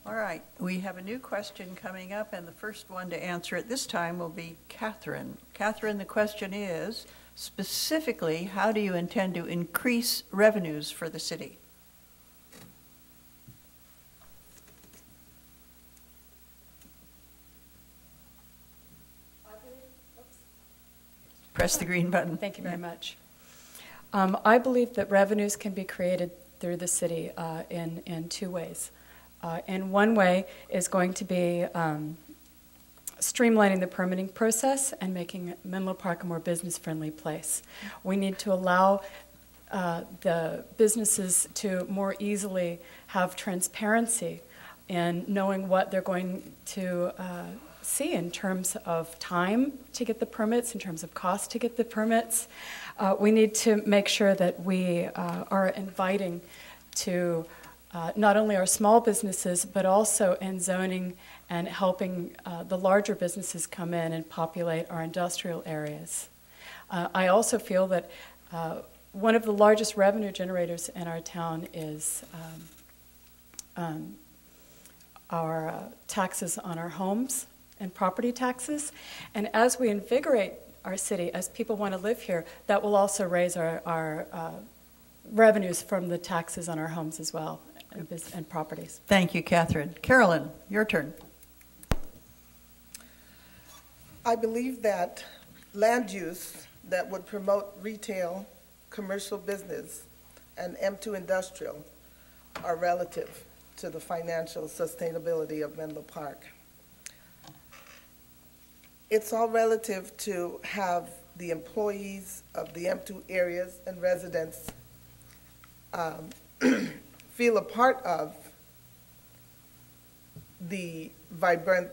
All right, we have a new question coming up, and the first one to answer it this time will be Catherine. Catherine, the question is, specifically, how do you intend to increase revenues for the city? Press the green button. Thank you very much. I believe that revenues can be created through the city in two ways. And one way is going to be streamlining the permitting process and making Menlo Park a more business-friendly place. We need to allow the businesses to more easily have transparency in knowing what they're going to see in terms of time to get the permits, in terms of cost to get the permits. We need to make sure that we are inviting to not only our small businesses, but also in zoning and helping the larger businesses come in and populate our industrial areas. I also feel that one of the largest revenue generators in our town is our taxes on our homes and property taxes. And as we invigorate our city, as people want to live here, that will also raise our revenues from the taxes on our homes as well and properties. Thank you, Catherine. Carolyn, your turn. I believe that land use that would promote retail, commercial business, and M2 industrial are relative to the financial sustainability of Menlo Park. It's all relative to have the employees of the M2 areas and residents feel a part of the vibrant,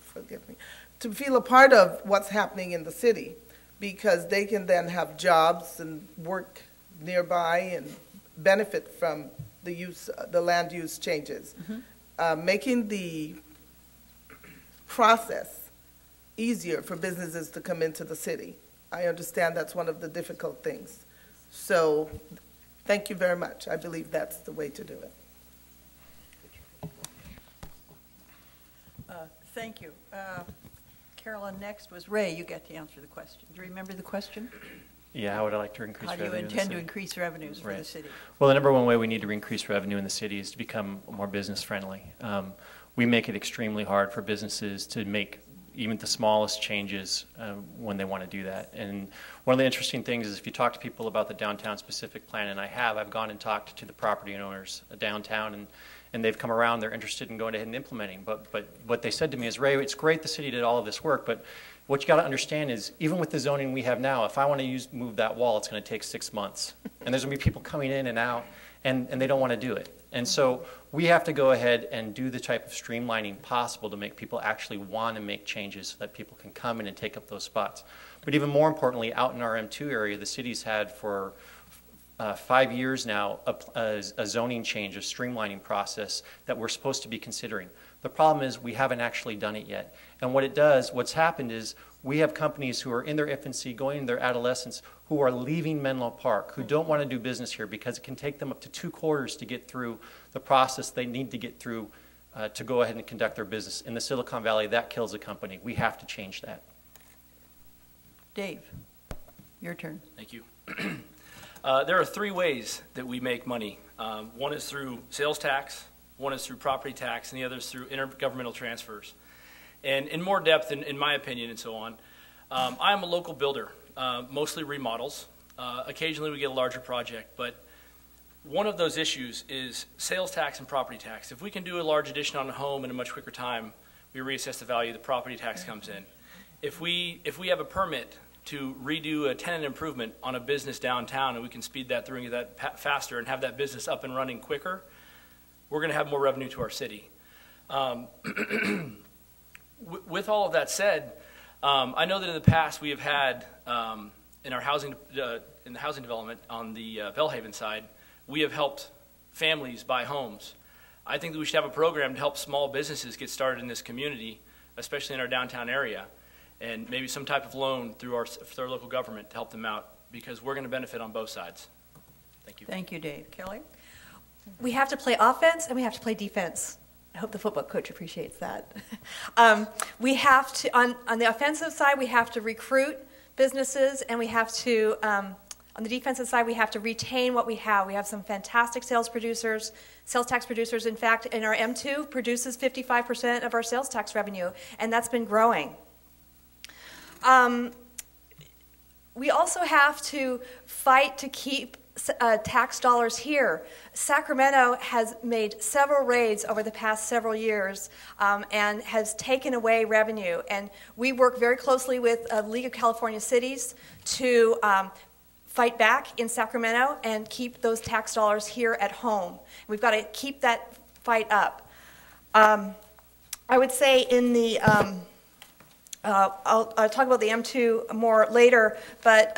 forgive me, to feel a part of what's happening in the city, because they can then have jobs and work nearby and benefit from the land use changes. Mm-hmm. Making the process easier for businesses to come into the city. I understand that's one of the difficult things. So thank you very much. I believe that's the way to do it. Thank you. Carolyn, next was Ray. You get to answer the question. Do you remember the question? Yeah, how would I like to increase revenue? How do you intend to increase revenues for the city? Well, the number one way we need to increase revenue in the city is to become more business friendly. We make it extremely hard for businesses to make even the smallest changes when they want to do that. And one of the interesting things is if you talk to people about the downtown specific plan, and I've gone and talked to the property owners downtown, and they've come around, they're interested in going ahead and implementing. But what they said to me is, Ray, it's great the city did all of this work, but what you got to understand is even with the zoning we have now, if I want to move that wall, it's going to take 6 months. And there's going to be people coming in and out, and they don't want to do it. And so we have to go ahead and do the type of streamlining possible to make people actually want to make changes so that people can come in and take up those spots. But even more importantly, out in our M2 area, the city's had for 5 years now a zoning change, a streamlining process that we're supposed to be considering. The problem is we haven't actually done it yet. And what's happened is we have companies who are in their infancy, going into their adolescence, who are leaving Menlo Park, who don't want to do business here because it can take them up to 2 quarters to get through the process they need to get through to go ahead and conduct their business. In the Silicon Valley, that kills a company. We have to change that. Dave, your turn. Thank you. There are 3 ways that we make money. One is through sales tax, one is through property tax, and the other is through intergovernmental transfers. And in more depth, in my opinion and so on, I am a local builder, mostly remodels. Occasionally we get a larger project, but one of those issues is sales tax and property tax. If we can do a large addition on a home in a much quicker time, we reassess the value, the property tax comes in. If we have a permit to redo a tenant improvement on a business downtown and we can speed that through and get that faster and have that business up and running quicker, we're going to have more revenue to our city. With all of that said, I know that in the past we have had, in our housing, in the housing development on the Bellhaven side, we have helped families buy homes. I think that we should have a program to help small businesses get started in this community, especially in our downtown area, and maybe some type of loan through our local government to help them out, because we're going to benefit on both sides. Thank you. Thank you, Dave. Kelly? We have to play offense and we have to play defense. I hope the football coach appreciates that. We have to, on the offensive side, we have to recruit businesses, and we have to, on the defensive side, we have to retain what we have. We have some fantastic sales tax producers. In fact, in our M2 produces 55% of our sales tax revenue, and that's been growing. We also have to fight to keep tax dollars here. Sacramento has made several raids over the past several years and has taken away revenue. And we work very closely with the League of California Cities to fight back in Sacramento and keep those tax dollars here at home. We've got to keep that fight up. I would say in the, I'll talk about the M2 more later, but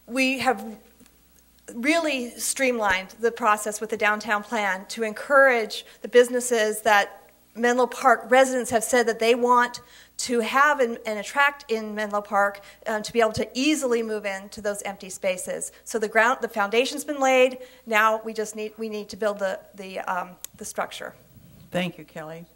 we have really streamlined the process with the downtown plan to encourage the businesses that Menlo Park residents have said that they want to have and attract in Menlo Park to be able to easily move into those empty spaces. So the foundation's been laid. Now we need to build the structure. Thank you, Kelly.